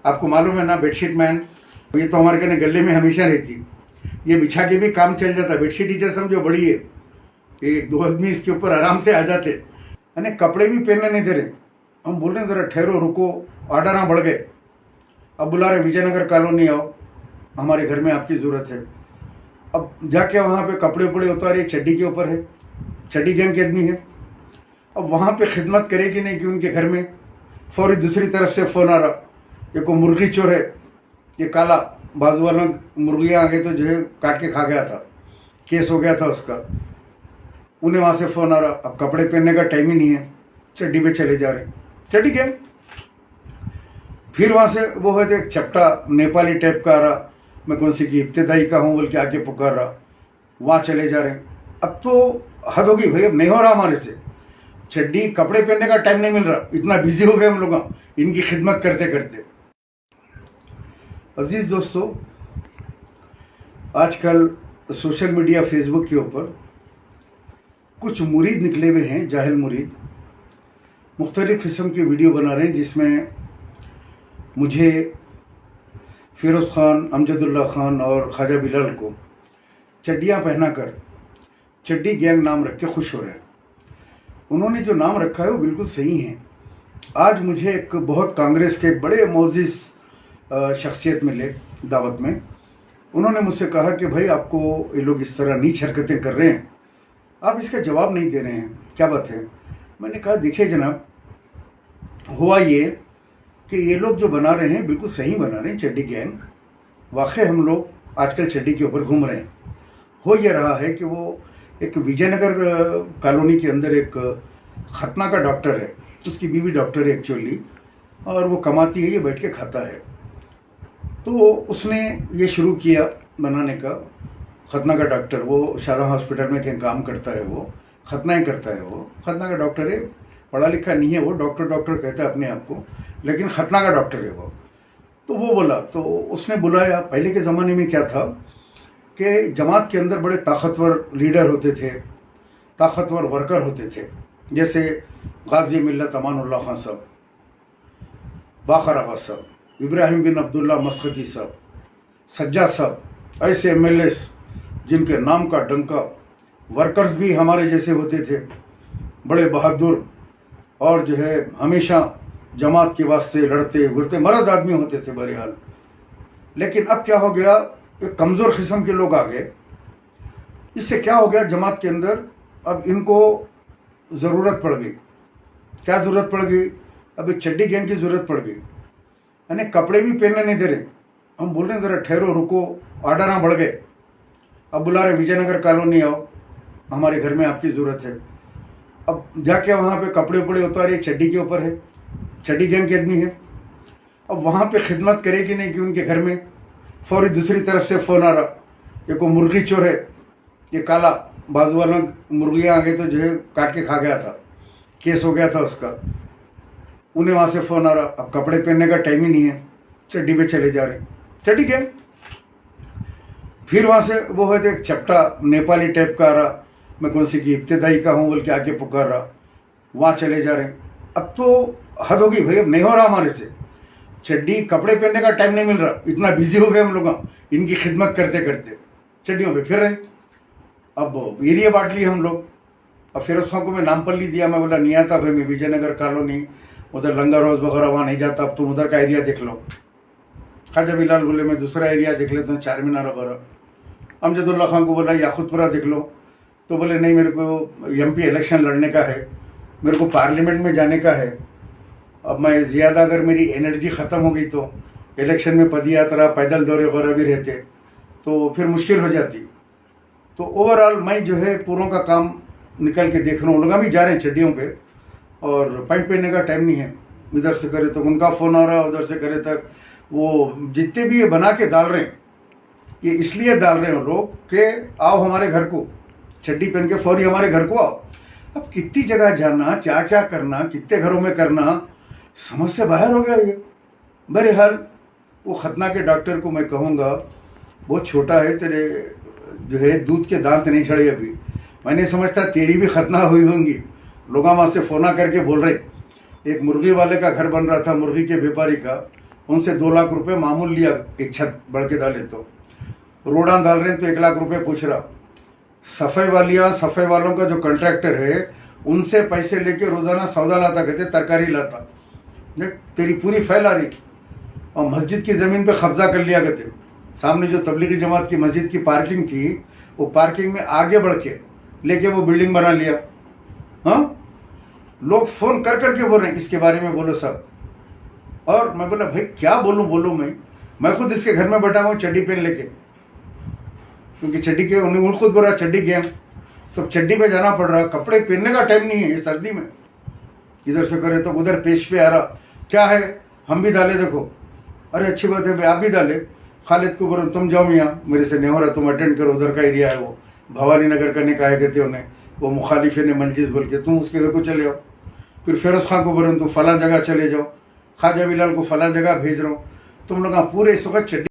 आपको मालूम है ना बेडशीट मैन, ये तो हमारे कहने गले में हमेशा रहती, ये बिछा के भी काम चल जाता। बेडशीट टीचर समझो बड़ी है, एक दो आदमी इसके ऊपर आराम से आ जाते, यानी कपड़े भी पहनने नहीं दे रहे। हम बोल रहे हैं ज़रा ठहरो रुको, ऑर्डर ना बढ़ गए। अब बुला रहे विजयनगर कॉलोनी आओ, हमारे घर में आपकी ज़रूरत है। अब जाके वहाँ पे कपड़े उपड़े उतारे, चड्डी के ऊपर है, चड्डी गैंग के आदमी है। अब वहाँ पे खिदमत करेगी नहीं कि उनके घर में फौरी दूसरी तरफ से फ़ोन आ रहा, ये को मुर्गी चोर है, ये काला बाजू वाला मुर्गियाँ आ गए तो जो है काट के खा गया था, केस हो गया था उसका। उन्हें वहाँ से फ़ोन आ रहा, अब कपड़े पहनने का टाइम ही नहीं है, चड्डी पे चले जा रहे, चड्डी गैंग। फिर वहाँ से वो है तो एक चपटा नेपाली टाइप का आ रहा, मैं कौन सी की इब्तदाई का हूँ बोल के आके पुकार रहा, वहाँ चले जा रहे। अब तो हद होगी भाई, अब नहीं हो रहा हमारे से, चड्डी कपड़े पहनने का टाइम नहीं मिल रहा, इतना बिजी हो गए हम लोग इनकी खिदमत करते करते। अजीज़ दोस्तों, आजकल सोशल मीडिया फेसबुक के ऊपर कुछ मुरीद निकले हुए हैं, जाहिल मुरीद, मुख्तलिफ़ किस्म की वीडियो बना रहे हैं जिसमें मुझे फ़िरोज़ ख़ान, अमजदुल्ला ख़ान और ख्वाजा बिलाल को चड्डियाँ पहना कर चड्डी गैंग नाम रख के खुश हो रहे हैं। उन्होंने जो नाम रखा है वो बिल्कुल सही है। आज मुझे एक बहुत कांग्रेस के बड़े मोअज़्ज़िज़ शख्सियत मिले दावत में, उन्होंने मुझसे कहा कि भाई आपको ये लोग इस तरह नीच हरकतें कर रहे हैं, आप इसका जवाब नहीं दे रहे हैं, क्या बात है। मैंने कहा देखिए जनाब, हुआ ये कि ये लोग जो बना रहे हैं बिल्कुल सही बना रहे हैं, चड्डी गैंग। वाकई हम लोग आजकल चड्डी के ऊपर घूम रहे हैं। हो ये रहा है कि वो एक विजयनगर कॉलोनी के अंदर एक खतना का डॉक्टर है, उसकी बीवी डॉक्टर है एक्चुअली, और वो कमाती है, ये बैठ के खाता है। तो उसने ये शुरू किया बनाने का, खतना का डॉक्टर, वो शाहजहाँ हॉस्पिटल में कहीं काम करता है, वो खतनाएँ करता है, वो खतना का डॉक्टर है, पढ़ा लिखा नहीं है वो, डॉक्टर कहता है अपने आप को, लेकिन खतना का डॉक्टर है वो। तो वो बोला, तो उसने बुलाया। पहले के ज़माने में क्या था कि जमात के अंदर बड़े ताकतवर लीडर होते थे, ताकतवर वर्कर होते थे, जैसे गाजी मिल्लत अमानुल्लाह खान साहब, बाखर आगा साहब, इब्राहिम बिन अब्दुल्ला मस्कती साहब, सज्जाद साहब, ऐसे MLAs जिनके नाम का डंका। वर्कर्स भी हमारे जैसे होते थे, बड़े बहादुर, और जो है हमेशा जमात के वास्ते लड़ते घुरते मर्द आदमी होते थे बहरहाल। लेकिन अब क्या हो गया, एक कमज़ोर किस्म के लोग आ गए। इससे क्या हो गया जमात के अंदर, अब इनको ज़रूरत पड़ गई। क्या ज़रूरत पड़ गई, अब एक चड्डी गैंग की ज़रूरत पड़ गई, यानी कपड़े भी पहनने नहीं दे रहे। हम बोल रहे हैं ज़रा ठहरो रुको, ऑर्डर ना बढ़ गए। अब बुला रहे विजयनगर कॉलोनी आओ, हमारे घर में आपकी ज़रूरत है। अब जाके वहाँ पे कपड़े उपड़े उतारे, चड्डी के ऊपर है, चड्डी गैंग के आदमी है। अब वहाँ पे खिदमत करेगी नहीं कि उनके घर में फौरी दूसरी तरफ से फ़ोन आ रहा, ये को मुर्गी चोर है, ये काला बाजू वाला मुर्गियाँ आ गए तो जो है काट के खा गया था, केस हो गया था उसका। उन्हें वहाँ से फ़ोन आ रहा, अब कपड़े पहनने का टाइम ही नहीं है, चड्डी पे चले जा रहे, चड्डी गैंग। फिर वहाँ से वो है तो एक चपटा नेपाली टाइप का आ रहा, मैं कौन सी की इब्तदाई का हूँ बोल के आके पुकार रहा, वहाँ चले जा रहे। अब तो हद होगी भाई, अब नहीं हो रहा हमारे से, चड्डी कपड़े पहनने का टाइम नहीं मिल रहा, इतना बिजी हो गए हम लोग इनकी खिदमत करते करते, चड्डियों पे फिर रहे। अब एरिया बांट लिए हम लोग। अब फ़िरोज़ खान को मैं नामपल्ली दिया, मैं बोला नहीं आता भाई, मैं विजयनगर कॉलोनी उधर लंगर हाउस वगैरह वहाँ नहीं जाता, अब तुम उधर का एरिया देख लो। ख्वाजा बिलाल बोले मैं दूसरा एरिया देख लेता हूँ, चार मीनार वगैरह। अमजदुल्ला खान को बोला याकुतपुरा देख लो, तो बोले नहीं मेरे को MP इलेक्शन लड़ने का है, मेरे को पार्लियामेंट में जाने का है। अब मैं ज़्यादा अगर मेरी एनर्जी ख़त्म हो गई तो इलेक्शन में पदयात्रा पैदल दौरे वगैरह भी रहते तो फिर मुश्किल हो जाती। तो ओवरऑल मैं जो है पूरों का काम निकल के देख रहा हूँ, लोग भी जा रहे हैं चड्डियों पे, और पैंट पहनने का टाइम नहीं है। इधर से करे तो उनका फ़ोन आ रहा है, उधर से करे तक वो जितने भी ये बना के डाल रहे हैं, ये इसलिए डाल रहे हैं लोग कि आओ हमारे घर को, चड्डी पहन के फौरी हमारे घर को आओ। अब कितनी जगह जाना, क्या क्या करना, कितने घरों में करना, समझ से बाहर हो गया ये। बहरहाल वो खतना के डॉक्टर को मैं कहूँगा बहुत छोटा है, तेरे जो है दूध के दांत नहीं चढ़े अभी। मैं नहीं समझता तेरी भी खतना हुई होंगी। लोग वहाँ से फ़ोना करके बोल रहे, एक मुर्गी वाले का घर बन रहा था, मुर्गी के व्यापारी का, उनसे 2 लाख रुपए मामूल लिया, एक छत बढ़ के डाले तो रोड़ा डाल रहे हैं तो 1 लाख रुपए पूछ रहा। सफाई वालों का जो कॉन्ट्रैक्टर है उनसे पैसे लेके रोजाना सौदा लाता, कहते तरकारी लाता। देख तेरी पूरी फैल आ रही। और मस्जिद की ज़मीन पे कब्जा कर लिया करते। सामने जो तबलीगी जमात की मस्जिद की पार्किंग थी, वो पार्किंग में आगे बढ़ के लेके वो बिल्डिंग बना लिया। हाँ, लोग फ़ोन कर करके बोल रहे हैं इसके बारे में बोलो सब। और मैं बोला भाई क्या बोलूँ मैं खुद इसके घर में बैठा हुआ चड्डी पहन लेके, क्योंकि चड्डी के उन्हें खुद बोल रहा चड्डी गेम, तो चड्डी पे जाना पड़ रहा। कपड़े पहनने का टाइम नहीं है ये सर्दी में। इधर से करे तो उधर पेश पे आ रहा, क्या है हम भी डाले देखो। अरे अच्छी बात है भाई, आप भी डाले। खालिद को बोलो तुम जाओ यहाँ, मेरे से नहीं हो रहा, तुम अटेंड करो, उधर का एरिया है वो भवानी नगर करने का है, कहते उन्हें वो मुखालिफ ने मंजिस बोल के, तुम उसके घर को चले जाओ। फिर फिरोज़ खान को बोलो तुम फलां जगह चले जाओ, ख्वाजा बिलाल को फलां जगह भेज रहा हूँ। तुम लोग पूरे इस वक्त चड्डी